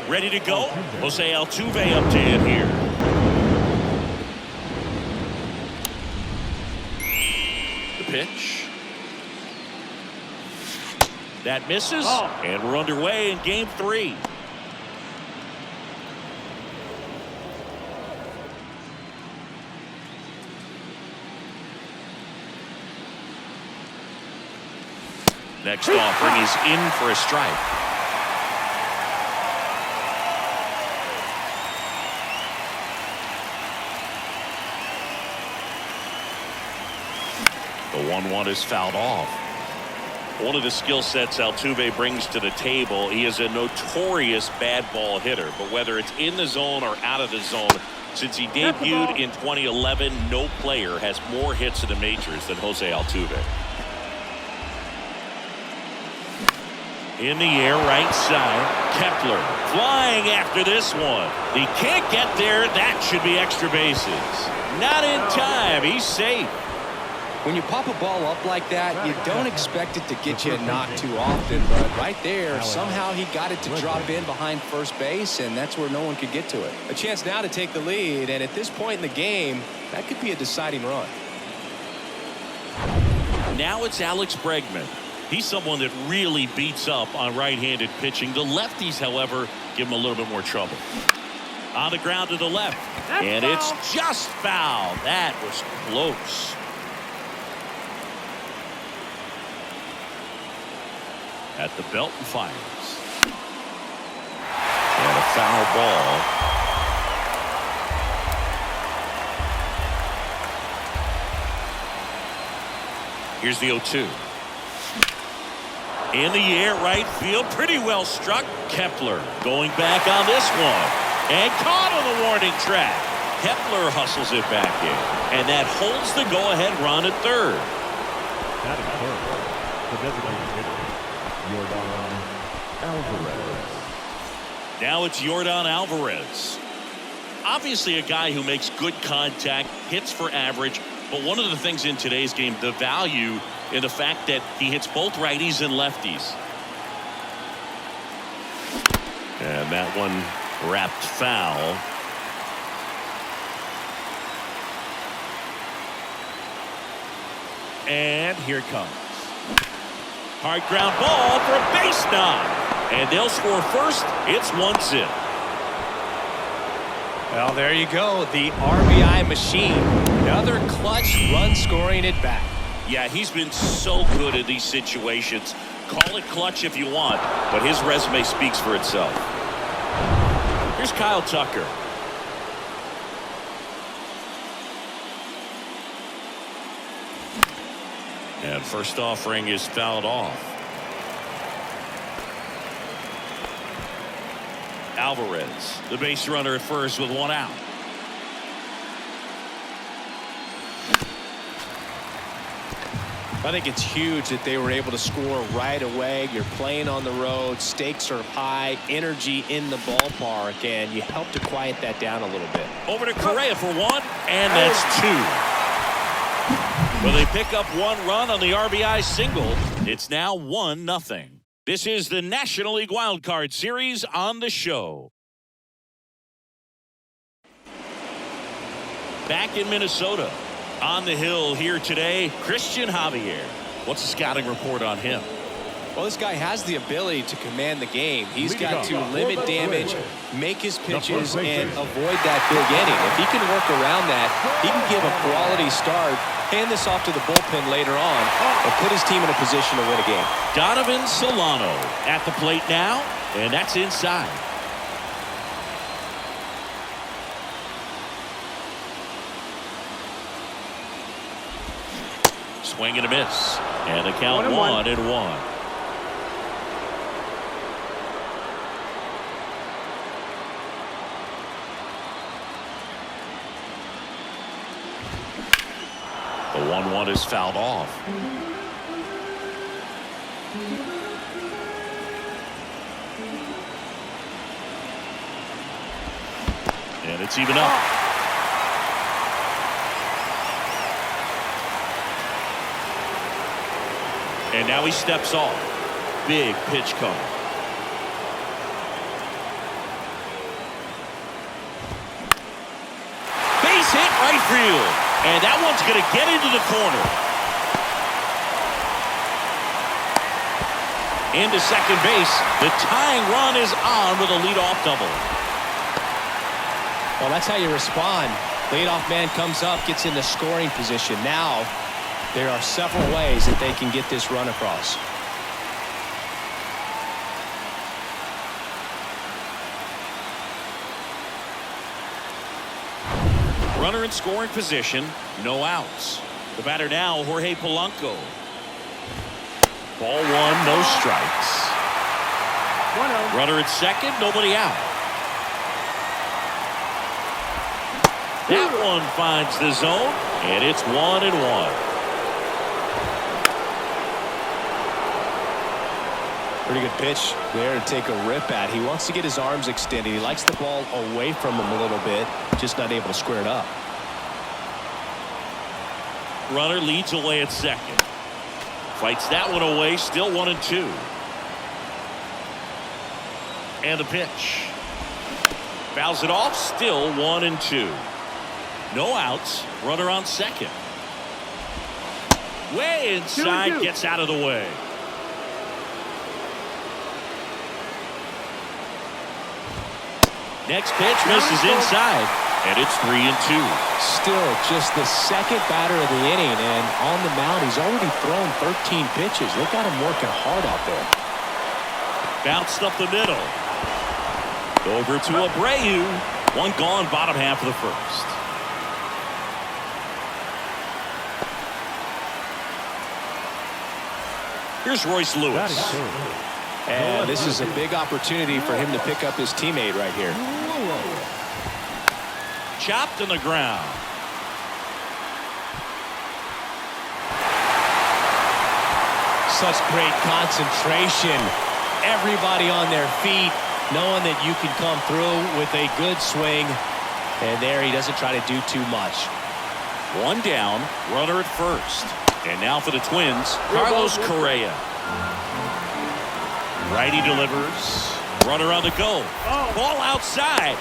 Ready to go. Jose Altuve up to hit here. The pitch. That misses, and we're underway in game 3. Next offering is in for a strike. The 1-1 is fouled off. One of the skill sets Altuve brings to the table, he is a notorious bad ball hitter. But whether it's in the zone or out of the zone, since he debuted in 2011, no player has more hits in the majors than Jose Altuve. In the air, right side. Kepler flying after this one. He can't get there. That should be extra bases. Not in time. He's safe. When you pop a ball up like that, you don't expect it to get you a knock too often, but right there, somehow he got it to drop in behind first base, and that's where no one could get to it. A chance now to take the lead, and at this point in the game, that could be a deciding run. Now it's Alex Bregman. He's someone that really beats up on right-handed pitching. The lefties, however, give him a little bit more trouble. On the ground to the left, and it's just foul. That was close. At the belt and fires. And a foul ball. Here's the 0-2. In the air, right field, pretty well struck. Kepler going back on this one. And caught on the warning track. Kepler hustles it back in. And that holds the go-ahead run at third. That is terrible. The designated hitter. Yordan Alvarez. Now it's Yordan Alvarez. Obviously a guy who makes good contact, hits for average, but one of the things in today's game, the value in the fact that he hits both righties and lefties. And that one wrapped foul. And here it comes. Hard ground ball for a base knock. And they'll score first. It's 1-0. Well, there you go. The RBI machine. Another clutch run scoring at bat. Yeah, he's been so good in these situations. Call it clutch if you want, but his resume speaks for itself. Here's Kyle Tucker. And first offering is fouled off. Alvarez, the base runner at first with one out. I think it's huge that they were able to score right away. You're playing on the road, stakes are high, energy in the ballpark, and you help to quiet that down a little bit. Over to Correa for one, and that's two. Well, they pick up one run on the RBI single. It's now 1-0. This is the National League Wild Card Series on the show. Back in Minnesota. On the hill here today, Christian Javier. What's the scouting report on him? Well, this guy has the ability to command the game. He's got to limit damage, make his pitches, and avoid that big inning. If he can work around that, he can give a quality start, hand this off to the bullpen later on, and put his team in a position to win a game. Donovan Solano at the plate now, and that's inside. Swing and a miss. And the count 1-1. The 1-1 is fouled off. And it's even up. And now he steps off. Big pitch coming. right field. And that one's going to get into the corner. Into second base. The tying run is on with a leadoff double. Well, that's how you respond. Leadoff man comes up, gets into scoring position. Now, there are several ways that they can get this run across. Runner in scoring position, no outs. The batter now, Jorge Polanco. Ball one, no strikes. Runner at second, nobody out. That one finds the zone, and it's 1-1. Pretty good pitch there to take a rip at. He wants to get his arms extended. He likes the ball away from him a little bit, just not able to square it up. Runner leads away at second. Fights that one away, still 1-2. And a pitch. Fouls it off, still 1-2. No outs, runner on second. Way inside, gets out of the way. Next pitch misses inside, and it's 3-2. Still just the second batter of the inning, and on the mound, he's already thrown 13 pitches. Look at him working hard out there. Bounced up the middle. Over to Abreu. One gone, bottom half of the first. Here's Royce Lewis. And this is a big opportunity for him to pick up his teammate right here. Chopped on the ground. Such great concentration. Everybody on their feet, knowing that you can come through with a good swing. And there he doesn't try to do too much. One down, runner at first. And now for the Twins, Carlos Correa. Righty delivers. Runner on the go. Ball outside.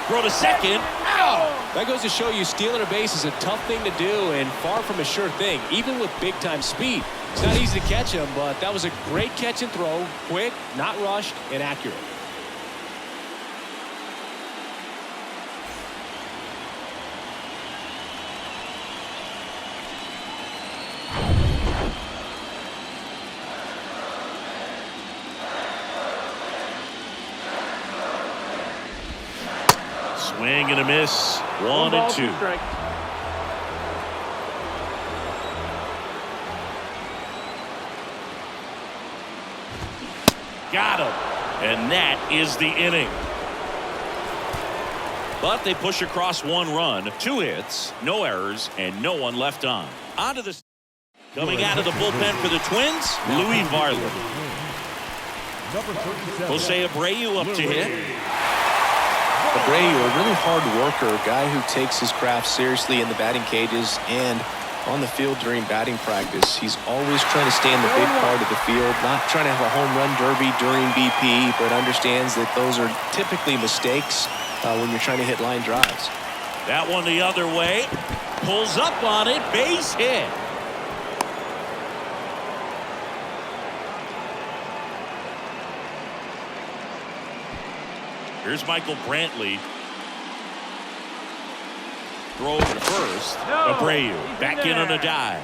Throw to second. Ow! That goes to show you stealing a base is a tough thing to do and far from a sure thing, even with big-time speed. It's not easy to catch him, but that was a great catch and throw. Quick, not rushed, and accurate. Swing and a miss. 1-2. Got him. And that is the inning. But they push across one run, 2 hits, no errors, and no one left on. Onto the coming out of the bullpen for the Twins, Louis Varland. Jose Abreu up to hit. Abreu, a really hard worker, a guy who takes his craft seriously in the batting cages and on the field during batting practice. He's always trying to stay in the big part of the field, not trying to have a home run derby during BP, but understands that those are typically mistakes when you're trying to hit line drives. That one the other way. Pulls up on it. Base hit. Here's Michael Brantley. Throw over to first. Abreu back in on a dive.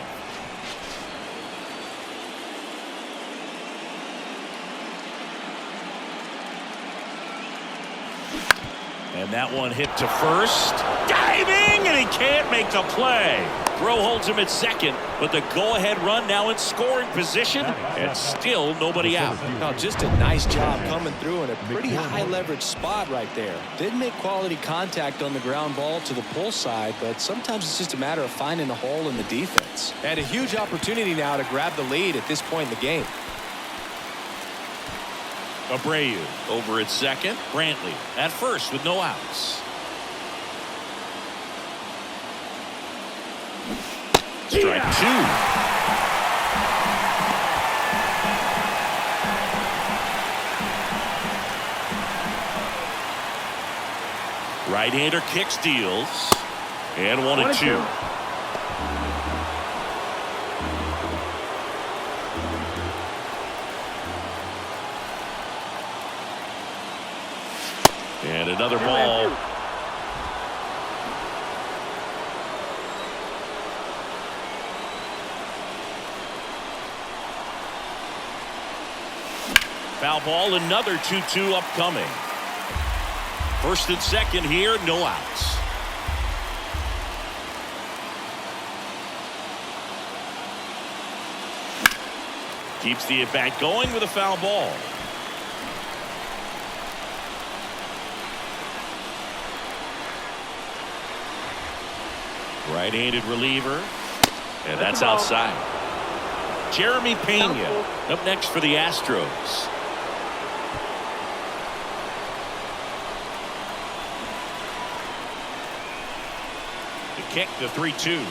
And that one hit to first. Diving, and he can't make the play. Throw holds him at second, but the go-ahead run now in scoring position, and still nobody out. No, just a nice job coming through in a pretty high-leverage spot right there. Didn't make quality contact on the ground ball to the pull side, but sometimes it's just a matter of finding a hole in the defense. Had a huge opportunity now to grab the lead at this point in the game. Abreu over at second. Brantley at first with no outs. Strike 2. Right-hander kicks, deals. And 1-2. And another ball. Foul ball, another 2-2 upcoming. First and second here, no outs. Keeps the at-bat going with a foul ball. Right-handed reliever. And that's outside. Jeremy Pena up next for the Astros. The kick, the 3-2.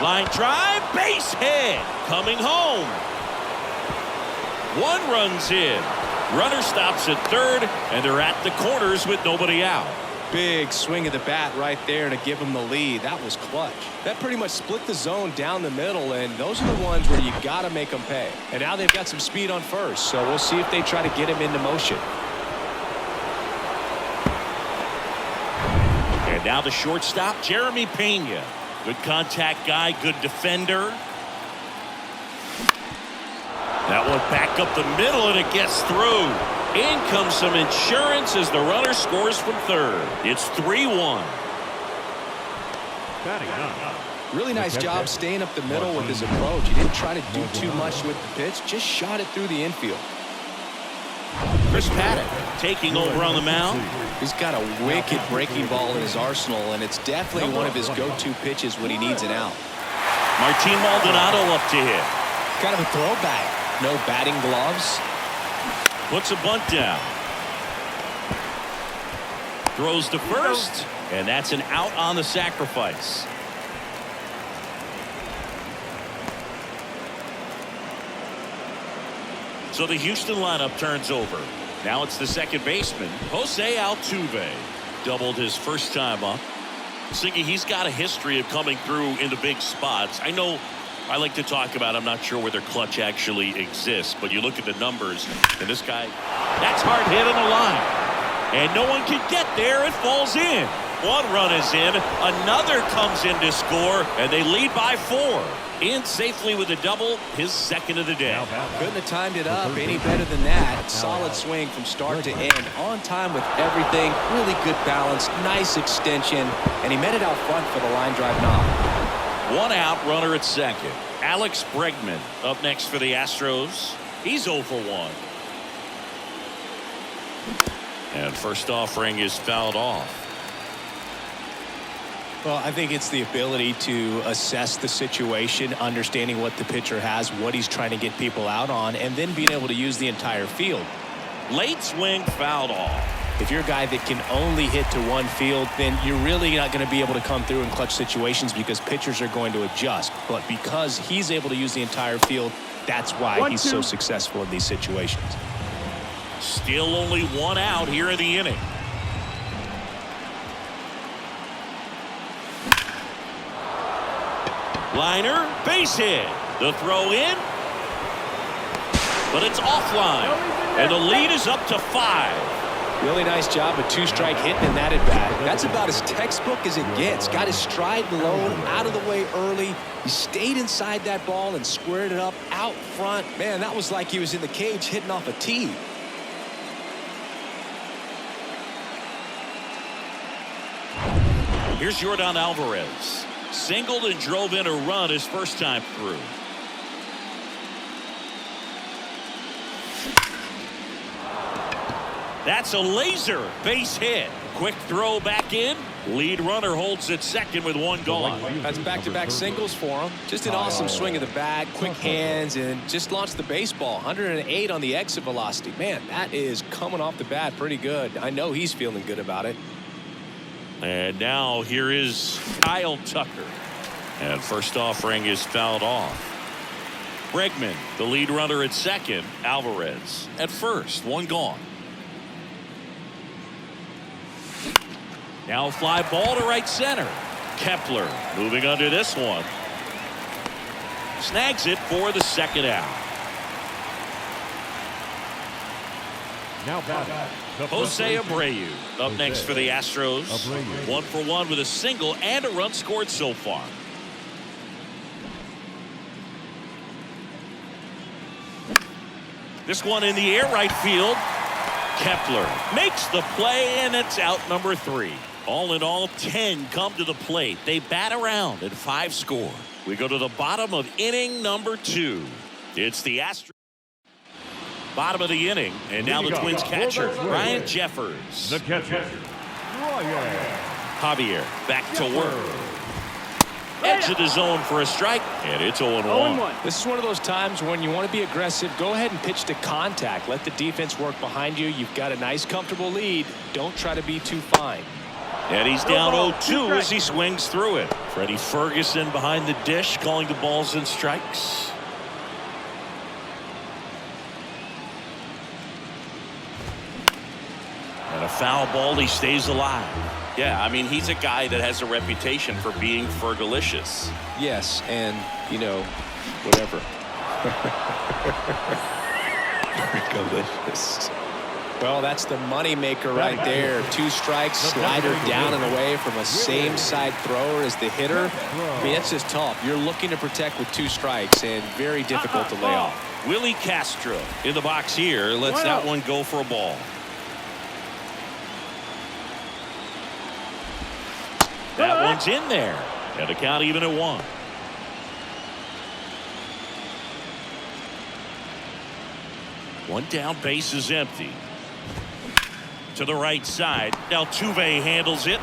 Line drive, base hit, coming home. One run's in. Runner stops at third, and they're at the corners with nobody out. Big swing of the bat right there to give him the lead. That was clutch. That pretty much split the zone down the middle, and those are the ones where you got to make them pay. And now they've got some speed on first, so we'll see if they try to get him into motion. And now the shortstop, Jeremy Pena. Good contact guy, good defender. That one back up the middle, and it gets through. In comes some insurance as the runner scores from third. It's 3-1. Really nice job staying up the middle with his approach. He didn't try to do too much with the pitch, just shot it through the infield. Chris Paddock taking over on the mound. He's got a wicked breaking ball in his arsenal, and it's definitely one of his go-to pitches when he needs an out. Martin Maldonado up to hit. Kind of a throwback. No batting gloves. Puts a bunt down. Throws to first, and that's an out on the sacrifice. So the Houston lineup turns over. Now it's the second baseman, Jose Altuve. Doubled his first time up. Siggy, he's got a history of coming through into big spots. I know I like to talk about, I'm not sure whether clutch actually exists, but you look at the numbers, and this guy, that's hard hit on the line. And no one can get there. It falls in. One run is in. Another comes in to score, and they lead by 4. In safely with a double, his second of the day. Couldn't have timed it up any better than that. Solid swing from start to end. On time with everything. Really good balance. Nice extension. And he met it out front for the line drive knock. One out, runner at second. Alex Bregman up next for the Astros. He's 0 for 1. And first offering is fouled off. Well, I think it's the ability to assess the situation, understanding what the pitcher has, what he's trying to get people out on, and then being able to use the entire field. Late swing fouled off. If you're a guy that can only hit to one field, then you're really not going to be able to come through in clutch situations because pitchers are going to adjust. But because he's able to use the entire field, that's why he's so successful in these situations. Still only one out here in the inning. Liner, base hit. The throw in. But it's offline. And the lead is up to 5. Really nice job with 2-strike hitting in that at bat. That's about as textbook as it gets. Got his stride low, out of the way early. He stayed inside that ball and squared it up out front. Man, that was like he was in the cage hitting off a tee. Here's Yordan Alvarez. Singled and drove in a run his first time through. That's a laser base hit. Quick throw back in. Lead runner holds at second with one gone. That's back-to-back singles for him. Just an awesome swing of the bat, quick hands, and just launched the baseball. 108 on the exit velocity. Man, that is coming off the bat pretty good. I know he's feeling good about it. And now here is Kyle Tucker. And first offering is fouled off. Bregman, the lead runner at second. Alvarez at first. One gone. Now fly ball to right center. Kepler moving under this one. Snags it for the second out. Now batting, the Jose first Abreu up Jose next for the Astros. Abreu. 1 for 1 with a single and a run scored so far. This one in the air right field. Kepler makes the play, and it's out number 3. All in all, 10 come to the plate. They bat around and 5 score. We go to the bottom of inning number 2. It's the Astros. Bottom of the inning, and now the Twins catcher, Ryan Jeffers. The catcher, Ryan Javier back to work. Edge of the zone for a strike, and it's 0-1. This is one of those times when you want to be aggressive. Go ahead and pitch to contact. Let the defense work behind you. You've got a nice, comfortable lead. Don't try to be too fine. And he's down 0-2 as he swings through it. Freddie Ferguson behind the dish, calling the balls and strikes. And a foul ball, he stays alive. Yeah, I mean, he's a guy that has a reputation for being fergalicious. Yes, and, you know, whatever. Fergalicious. Well, that's the money maker right there. 2 strikes, slider down and away from a same side thrower as the hitter. I mean, it's just tough. You're looking to protect with 2 strikes and very difficult to lay off. Willie Castro in the box here. Lets that one go for a ball. That one's in there. And the count even at 1. One down, base is empty. To the right side. Altuve handles it.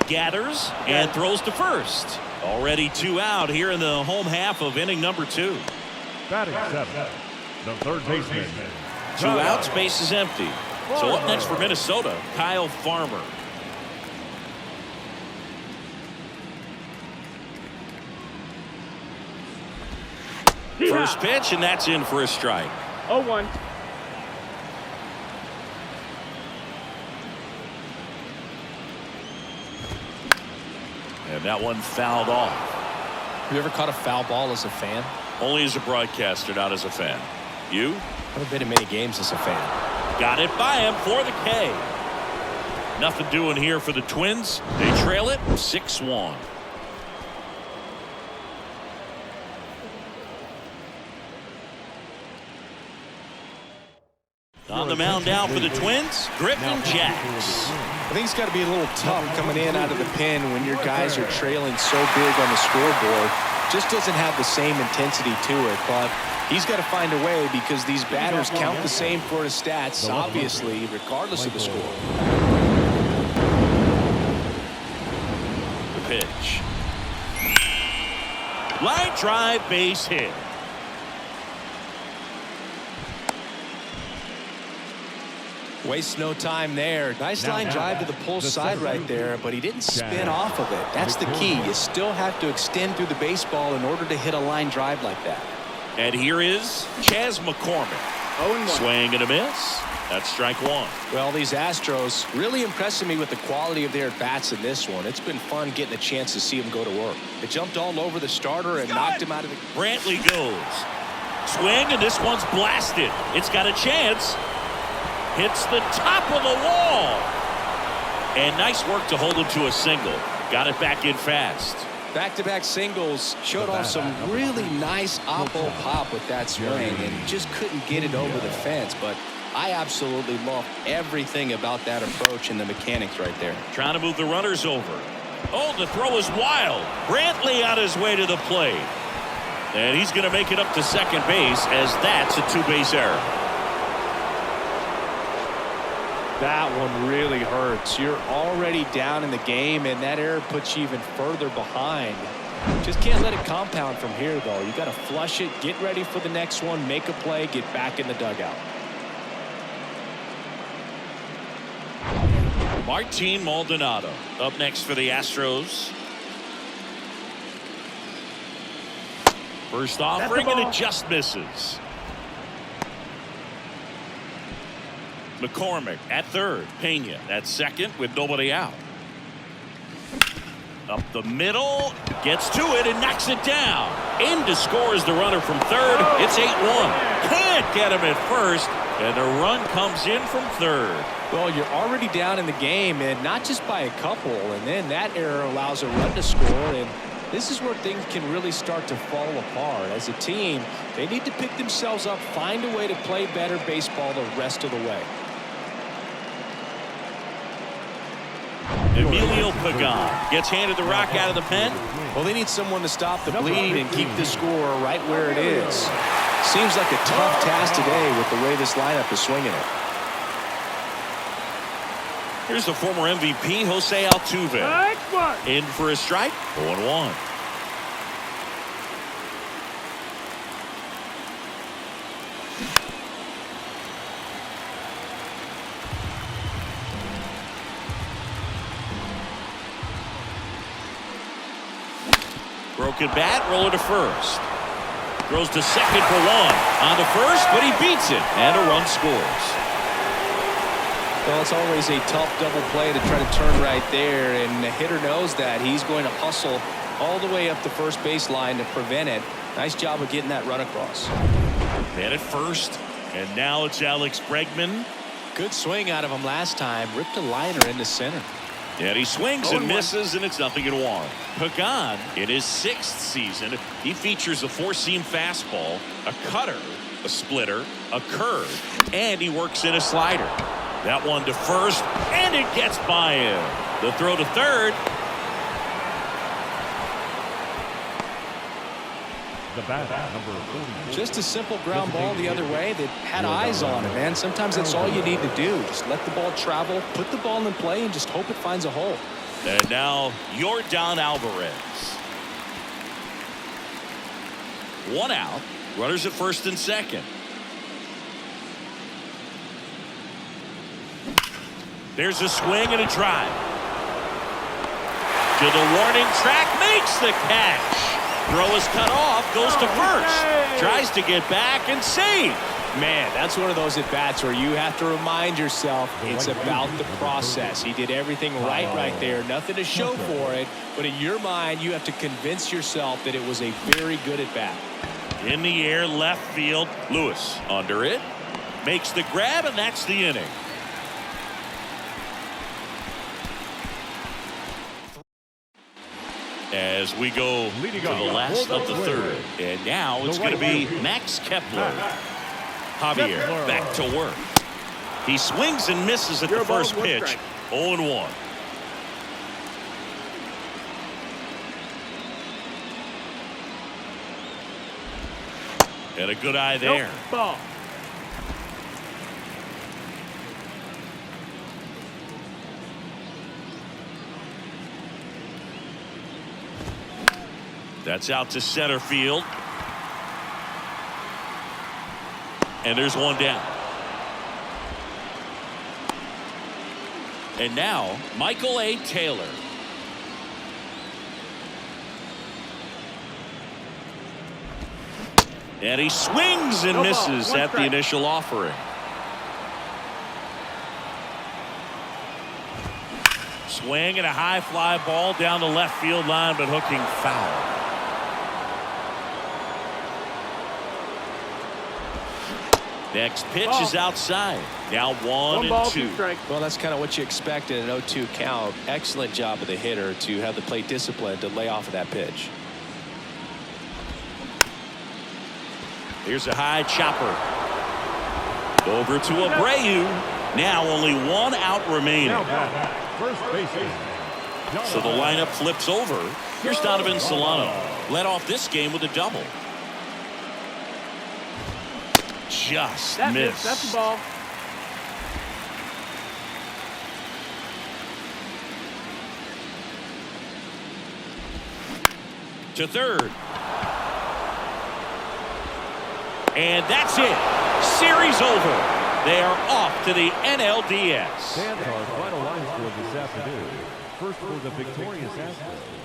Gathers and throws to first. Already 2 out here in the home half of inning number 2. batting 7th, the third baseman. 2 outs, base is empty. So up next for Minnesota, Kyle Farmer. First pitch, and that's in for a strike. 0-1. And that one fouled off. Have you ever caught a foul ball as a fan? Only as a broadcaster, not as a fan. You? Haven't been in many games as a fan. Got it by him for the K. Nothing doing here for the Twins. They trail it 6-1. On the mound now for the Twins, Griffin Jacks. I think it's got to be a little tough coming in out of the pen when your guys are trailing so big on the scoreboard. Just doesn't have the same intensity to it, but he's got to find a way because these batters count the same for his stats, obviously, regardless of the score. The pitch. Line drive, base hit. Wastes no time there. Nice line drive to the pull side right there, but he didn't spin off of it. That's the key. You still have to extend through the baseball in order to hit a line drive like that. And here is Chas McCormick. 0-1. Swing and a miss. That's strike 1. Well, these Astros really impressing me with the quality of their bats in this one. It's been fun getting a chance to see them go to work. They jumped all over the starter and knocked him out of the... Brantley goes. Swing, and this one's blasted. It's got a chance. Hits the top of the wall. And nice work to hold him to a single. Got it back in fast. Back-to-back singles, showed off some really nice oppo pop with that swing and just couldn't get it over the fence. But I absolutely love everything about that approach and the mechanics right there. Trying to move the runners over. Oh, the throw is wild. Brantley on his way to the plate. And he's going to make it up to second base as that's a 2-base error. That one really hurts. You're already down in the game, and that error puts you even further behind. Just can't let it compound from here, though. You got to flush it, get ready for the next one, make a play, get back in the dugout. Martin Maldonado up next for the Astros. First offering, and it just misses. McCormick at third. Pena at second with nobody out. Up the middle, gets to it and knocks it down. In to score is the runner from third. It's 8-1. Can't get him at first, and the run comes in from third. Well, you're already down in the game, and not just by a couple, and then that error allows a run to score, and this is where things can really start to fall apart. As a team, they need to pick themselves up, find a way to play better baseball the rest of the way. Emilio Pagan gets handed the rock out of the pen. Well, they need someone to stop the bleed and keep the score right where it is. Seems like a tough task today with the way this lineup is swinging it. Here's the former MVP, Jose Altuve. In for a strike, 0-1. Broken bat, roller to first. Throws to second for one. On to first, but he beats it, and a run scores. Well, it's always a tough double play to try to turn right there, and the hitter knows that. He's going to hustle all the way up the first baseline to prevent it. Nice job of getting that run across. Man at first, and now it's Alex Bregman. Good swing out of him last time. Ripped a liner into center. And he swings and misses, and it's 0-1. Pagan, in his 6th season, he features a four-seam fastball, a cutter, a splitter, a curve, and he works in a slider. That one to first, and it gets by him. The throw to third. The bat, number 40. Just a simple ground ball the other way that had eyes on it, man. Sometimes that's all you need to do. Just let the ball travel, put the ball in play, and just hope it finds a hole. And now, Yordan Alvarez. One out. Runners at first and second. There's a swing and a drive. To the warning track, makes the catch. Throw is cut off, goes to first. Tries to get back and save. Man, that's one of those at-bats where you have to remind yourself it's about the process. He did everything right there. Nothing to show for it. But in your mind, you have to convince yourself that it was a very good at-bat. In the air, left field. Lewis under it. Makes the grab, and that's the inning. As we go to the last of the third. And now it's going to be Max Kepler. Javier back to work. He swings and misses at the first pitch. 0-1. And a good eye there. That's out to center field. And there's one down. And now, Michael A. Taylor. And he swings and misses at the initial offering. Swing and a high fly ball down the left field line, but hooking foul. Next pitch is outside. Now 1-2. Well, that's kind of what you expect in an 0-2 count. Excellent job of the hitter to have the plate discipline to lay off of that pitch. Here's a high chopper. Over to Abreu. Now only one out remaining. First baseman. So the lineup flips over. Here's Donovan Solano. Led off this game with a double. Just missed. That's the ball. To third. And that's it. Series over. They are off to the NLDS. Fans are final lines for this afternoon. First for the victorious Astros.